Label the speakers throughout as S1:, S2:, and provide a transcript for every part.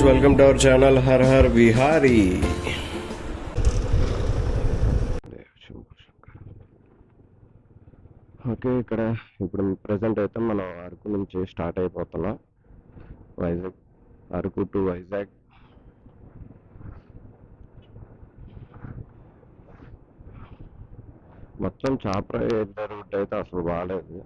S1: Welcome to our channel her her Vihari. Okay, ఇక్కడ ఇప్పుడు present అయితే మనం అరకు నుంచి స్టార్ట్ అయిపోతున్నాం. వైజాగ్, అరకు టు వైజాగ్. మొత్తం చాప్రా వెళ్ళే రూట్ అయితే అసలు బాగాలేదు.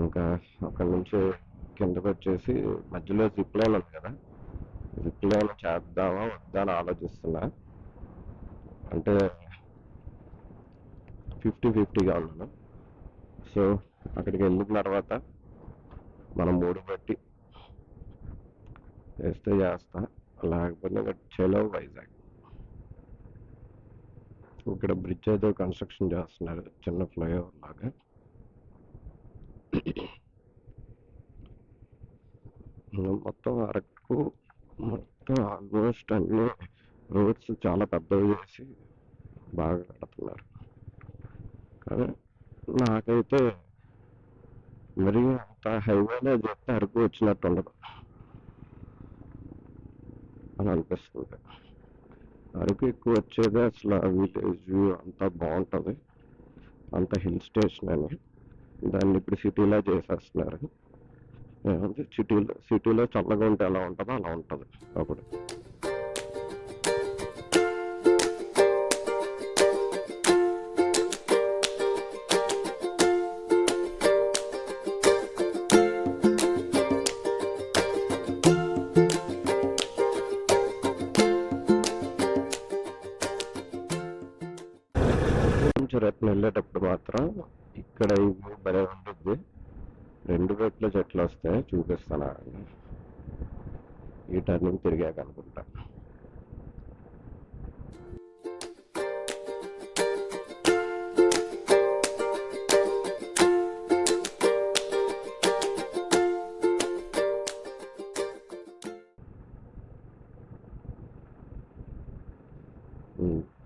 S1: ఇంకా అక్కడ నుంచి కిందకు వచ్చేసి మధ్యలో జిప్ లైన్ ఉంది కదా, జిప్ లైన్ చేద్దామా వద్దా అని ఆలోచిస్తున్నా. అంటే 50-50గా ఉన్నాను. సో అక్కడికి వెళ్ళిన తర్వాత మనం మూడు బట్టి చేస్తే చేస్తా, లేకపోతే చలో వైజాగ్. ఇక్కడ బ్రిడ్జ్ ఏదో కన్స్ట్రక్షన్ చేస్తున్నారు, చిన్న ఫ్లైఓవర్ లాగా. మొత్తం అరకు మొత్తం ఆల్మోస్ట్ అన్ని రోడ్స్ చాలా పెద్దవి చేసి బాగా కడుతున్నారు. కానీ నాకైతే మరి అంత హైవేలో చెప్తే అరకు వచ్చినట్టు ఉండదు అని అనిపిస్తుంది. అరకు ఎక్కువ వచ్చేది అసలు విలేజ్ వ్యూ అంతా బాగుంటుంది, అంత హిల్ స్టేషన్ అని. దాన్ని ఇప్పుడు సిటీలో చేసేస్తున్నారు. సిటీలో చల్లగా ఉంటే ఎలా ఉంటుందో అలా ఉంటుంది అప్పుడు. రేపు వెళ్ళేటప్పుడు మాత్రం ఇక్కడ ఈ వ్యూ భలే ఉంటుంది. రెండు వైపుల చెట్లు వస్తాయి, చూపిస్తాను. ఈ టర్నింగ్ తిరిగాక అనుకుంటా.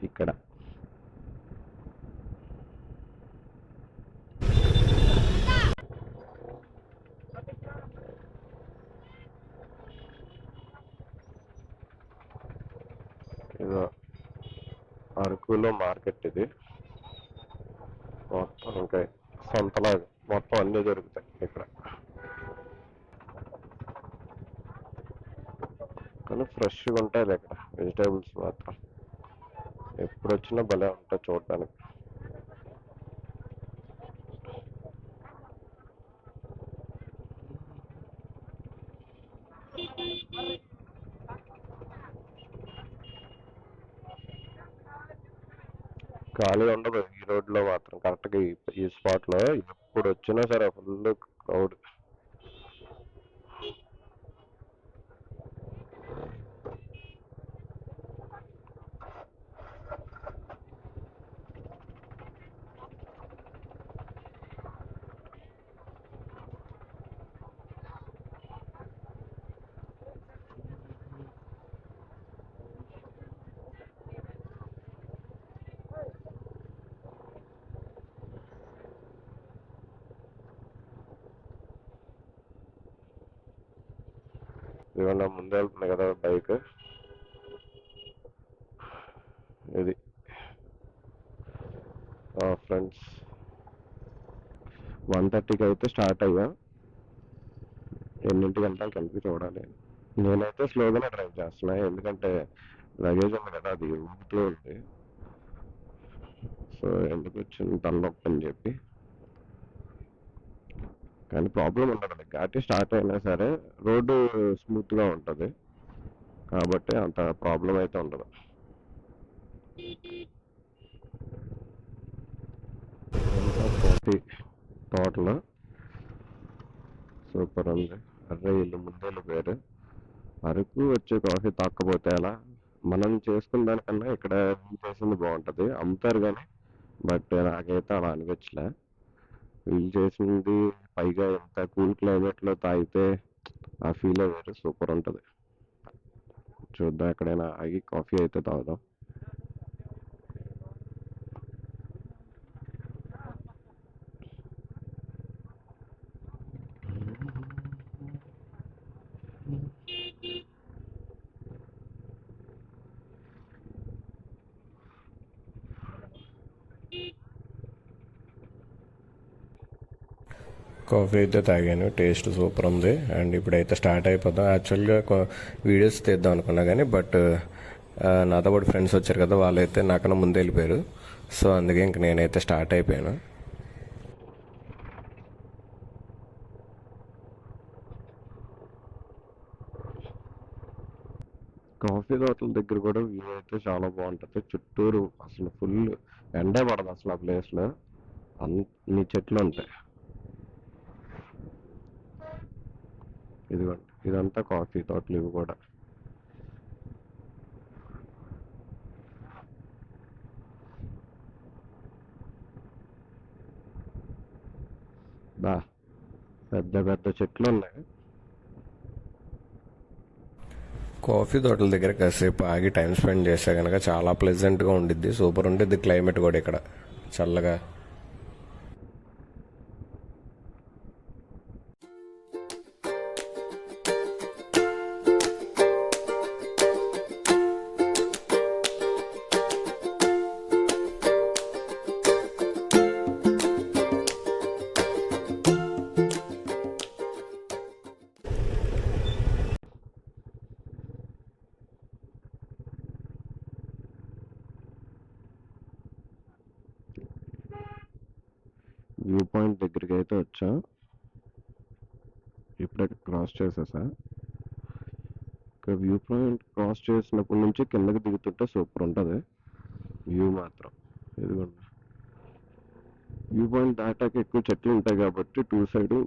S1: ఇక్కడ అరకులో మార్కెట్ ఇది మొత్తం. ఇంకా సంతలాగా మొత్తం అన్నీ దొరుకుతాయి ఇక్కడ. కానీ ఫ్రెష్గా ఉంటాయి ఇక్కడ వెజిటేబుల్స్ మాత్రం. ఎప్పుడు వచ్చినా భలే ఉంటాయి చూడడానికి. ఖాళీ ఉండదు ఈ రోడ్లో మాత్రం. కరెక్ట్గా ఈ స్పాట్లో ఎప్పుడు వచ్చినా సరే ఫుల్ క్రౌడ్. ఇవన్న ముందు వెళ్తుంది కదా బైక్, ఇది ఫ్రెండ్స్. 1:30కి అయితే స్టార్ట్ అయ్యా. ఎన్నింటికి వెళ్తాను కలిపి చూడాలి. నేనైతే స్లోగానే డ్రైవ్ చేస్తున్నా, ఎందుకంటే లగేజ్ ఉంది కదా, అది ఊపుతూ ఉంది. సో ఎందుకు వచ్చింది తలనొప్పి అని చెప్పి. కానీ ప్రాబ్లం ఉండదు, ఘాటి స్టార్ట్ అయినా సరే రోడ్డు స్మూత్గా ఉంటుంది కాబట్టి అంత ప్రాబ్లం అయితే ఉండదు. కాఫీ తోటలో సూపర్ ఉంది. అరే ఇల్లు ముందేళ్ళు పేరు. అరకు వచ్చే కాఫీ తాకపోతే అలా మనం చేసుకున్న దానికన్నా ఇక్కడ చేసింది బాగుంటుంది. అమ్ముతారు కానీ బట్ నాకైతే అలా అనిపించలే. వీళ్ళు చేసింది పైగా ఎంత కూల్ క్లైమేట్లో తాగితే ఆ ఫీల్ వేరు, సూపర్ ఉంటుంది. చూద్దాం ఎక్కడైనా ఆగి కాఫీ అయితే తాగుదాం.
S2: కాఫీ అయితే తాగాను, టేస్ట్ సూపర్ ఉంది. అండ్ ఇప్పుడైతే స్టార్ట్ అయిపోతాం. యాక్చువల్గా వీడియోస్ తీద్దాం అనుకున్నా కానీ నాతో పాటు ఫ్రెండ్స్ వచ్చారు కదా, వాళ్ళైతే నాకన్నా ముందు వెళ్ళిపోయారు. సో అందుకే ఇంక నేనైతే స్టార్ట్ అయిపోయాను.
S1: కాఫీ తోటల దగ్గర కూడా వ్యూ అయితే చాలా బాగుంటుంది. చుట్టూరు అసలు ఫుల్ ఎండే పడదు అసలు ఆ ప్లేస్లో, అన్ని చెట్లు ఉంటాయి. ఇదిగోండి, ఇదంతా కాఫీ తోటలు ఇవి కూడా. బా, పెద్ద పెద్ద చెట్లు ఉన్నాయి.
S2: కాఫీ తోటల దగ్గర కాసేపు ఆగి టైం స్పెండ్ చేస్తే కనుక చాలా ప్లెజెంట్గా ఉండిద్ది. సూపర్ ఉండిద్ది క్లైమేట్ కూడా ఇక్కడ చల్లగా.
S1: వ్యూ పాయింట్ దగ్గరికి అయితే వచ్చా, ఇప్పుడే క్రాస్ చేసేసా. ఇక వ్యూ పాయింట్ క్రాస్ చేసినప్పటి నుంచి కిందకి దిగుతుంటే సూపర్ ఉంటుంది వ్యూ మాత్రం. ఇదిగోండి, వ్యూ పాయింట్ దాటాక ఎక్కువ చెట్లు ఉంటాయి కాబట్టి టూ సైడ్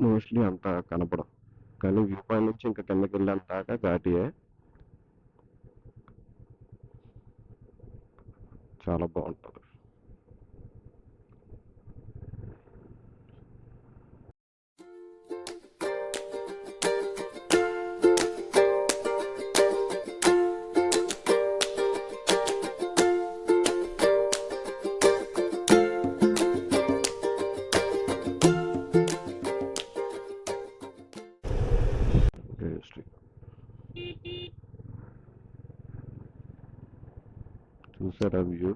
S1: మోస్ట్లీ అంత కనపడం. కానీ వ్యూ పాయింట్ నుంచి ఇంకా కిందకి వెళ్ళేంత దాకా ఘాటియే, చాలా బాగుంటుంది. చూసారా వ్యూ?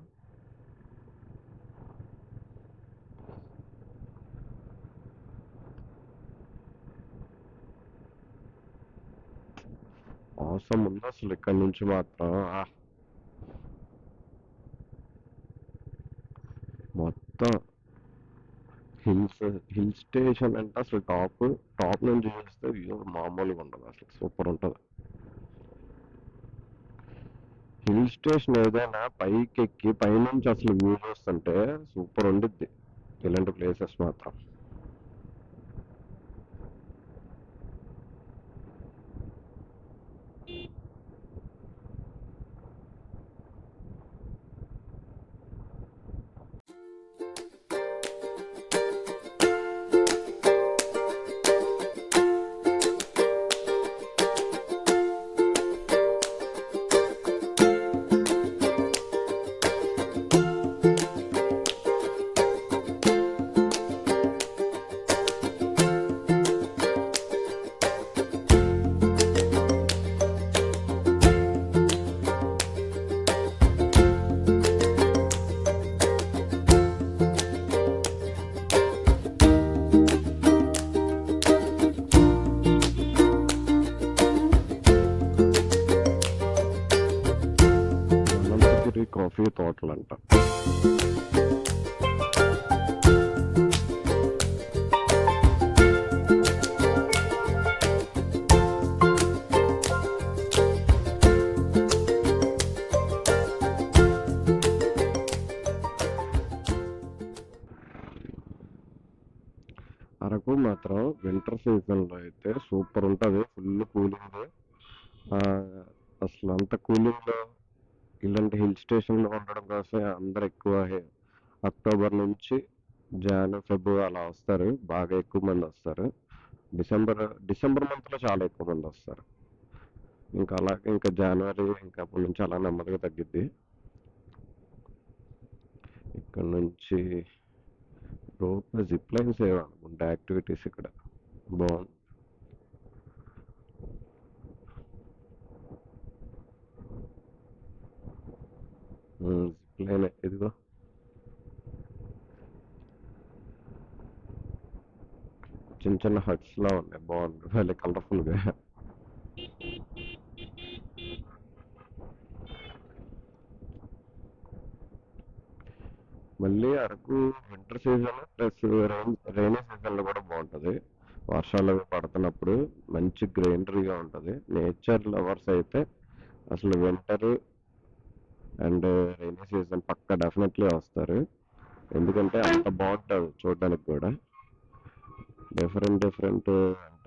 S1: అవసరం ఉంది అసలు ఇక్కడ నుంచి మాత్రం. మొత్తం హిల్స్, హిల్ స్టేషన్ అంటే అసలు టాప్ నుంచి చూస్తే వ్యూ మామూలుగా ఉండదు, అసలు సూపర్ ఉంటుంది. హిల్ స్టేషన్ ఏదైనా పైకి ఎక్కి పైనుంచి అసలు వ్యూ చూస్తుంటే సూపర్ ఉండిద్ది ఇలాంటి ప్లేసెస్ మాత్రం. అనంతగిరి కాఫీ తోటలంట. అరకు మాత్రం వింటర్ సీజన్లో అయితే సూపర్ ఉంటుంది, ఫుల్ కూలింగ్. అసలు అంత కూలింగ్లో ఇలాంటి హిల్ స్టేషన్లో ఉండడం కోసం అందరు ఎక్కువ అక్టోబర్ నుంచి ఫెబ్ అలా వస్తారు, బాగా ఎక్కువ మంది వస్తారు. డిసెంబర్ మంత్లో చాలా ఎక్కువ మంది వస్తారు. ఇంకా అలాగే ఇంకా జనవరి ఇంకా అప్పటి నుంచి అలా నెమ్మదిగా తగ్గిద్ది. ఇక్కడ నుంచి రోప్ జిప్ లైన్స్ ఏమనుకుంటా యాక్టివిటీస్ ఇక్కడ బాగుంది. జిప్ లైన్ ఇదిగో. చిన్న చిన్న హట్స్‌లా ఉన్నాయి. బాగుంది. భలే కలర్‌ఫుల్‌గా. మళ్ళీ Araku winter season plus rainy సీజన్‌లో కూడా బాగుంటది. వర్షాలు అవి పడుతున్నప్పుడు మంచి గ్రీనరీగా ఉంటది. నేచర్ లవర్స్ అయితే అసలు వింటర్ అండ్ రైనీ సీజన్ పక్కా డెఫినెట్లీ వస్తారు. ఎందుకంటే అంత బాగుంటది చూడడానికి కూడా. డిఫరెంట్ డిఫరెంట్ అంట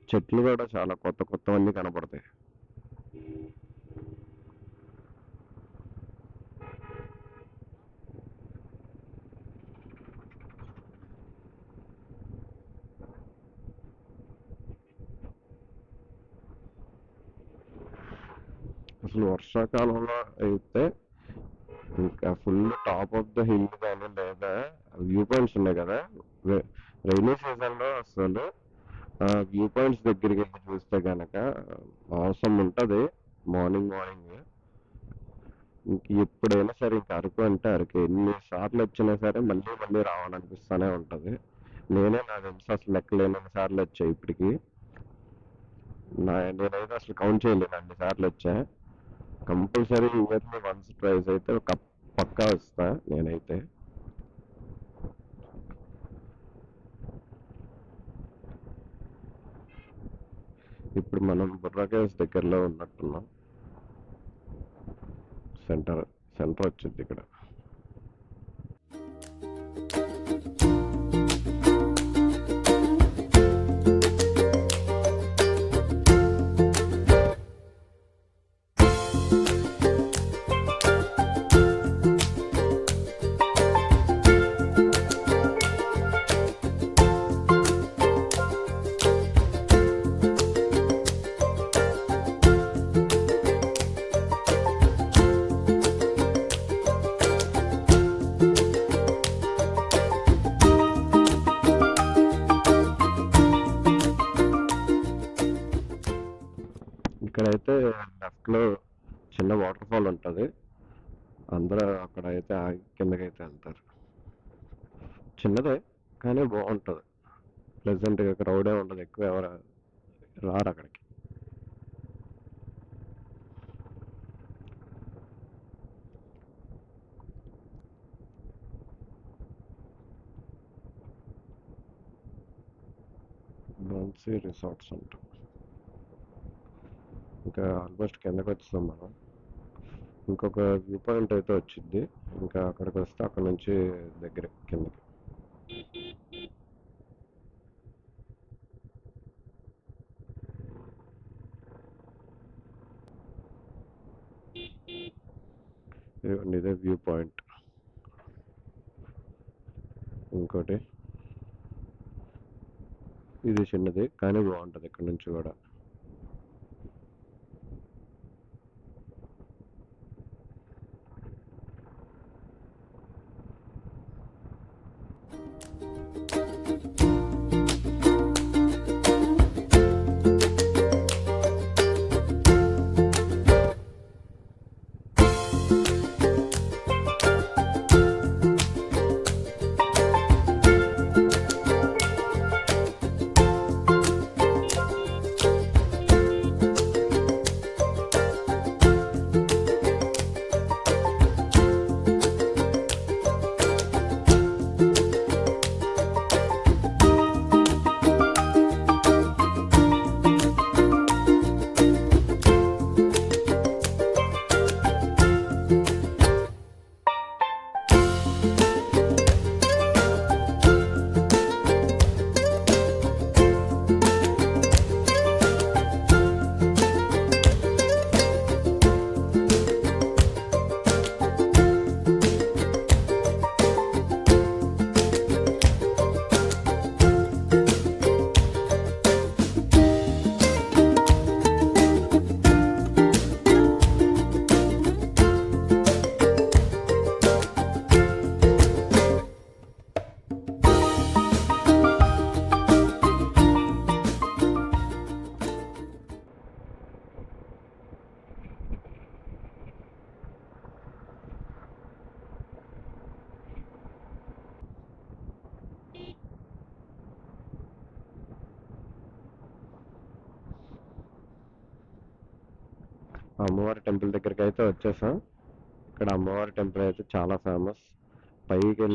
S1: చెట్లు కూడా చాలా కొత్త కొత్తవన్నీ కనపడతాయి. అసలు వర్షాకాలంలో అయితే ఇంకా full top of the hill కానీ లేదా వ్యూ పాయింట్స్ ఉన్నాయి కదా, రైనీ సీజన్లో అసలు వ్యూ పాయింట్స్ దగ్గరికి వెళ్ళి చూస్తే కనుక అవసరం ఉంటుంది. మార్నింగ్ మార్నింగ్ ఇంక ఎప్పుడైనా సరే ఇంక అరకు అంటే అరకు ఎన్నిసార్లు వచ్చినా సరే మళ్ళీ మళ్ళీ రావాలనిపిస్తూనే ఉంటుంది. నాకు తెలిసి అసలు లెక్కలేనన్ని సార్లు వచ్చాయి ఇప్పటికి. నేనైతే అసలు కౌంట్ చేయలేను అన్ని సార్లు వచ్చా. కంపల్సరీ ఇయర్లీ వన్స్ ట్రైస్ అయితే పక్కా వస్తా నేనైతే. ఇప్పుడు మనం బుర్రా కేవ్స్ దగ్గరలో ఉన్నట్టున్నాం. సెంటర్ సెంటర్ వచ్చింది ఇక్కడ. ఇక్కడైతే లెఫ్ట్ లో చిన్న వాటర్ ఫాల్ ఉంటది. అందరూ అక్కడ అయితే ఆగి కిందకైతే వెళ్తారు. చిన్నదే కానీ బాగుంటది. ప్లెజెంట్ గా క్రౌడే ఉండదు, ఎక్కువ ఎవరు రారు అక్కడికి. బన్సీ రిసార్ట్స్ అంట. ఇంకా ఆల్మోస్ట్ కిందకి వచ్చాం మనం. ఇంకొక వ్యూ పాయింట్ అయితే వచ్చింది. ఇంకా అక్కడికి వస్తే అక్కడ నుంచి దగ్గర కిందకి. ఇదే వ్యూ పాయింట్. ఇంకోటి ఇది చిన్నది కానీ బాగుంటది ఇక్కడ నుంచి కూడా. అమ్మవారి టెంపుల్ దగ్గరికి అయితే వచ్చేసాం. ఇక్కడ అమ్మవారి టెంపుల్ అయితే చాలా ఫేమస్. పైకి వెళ్ళి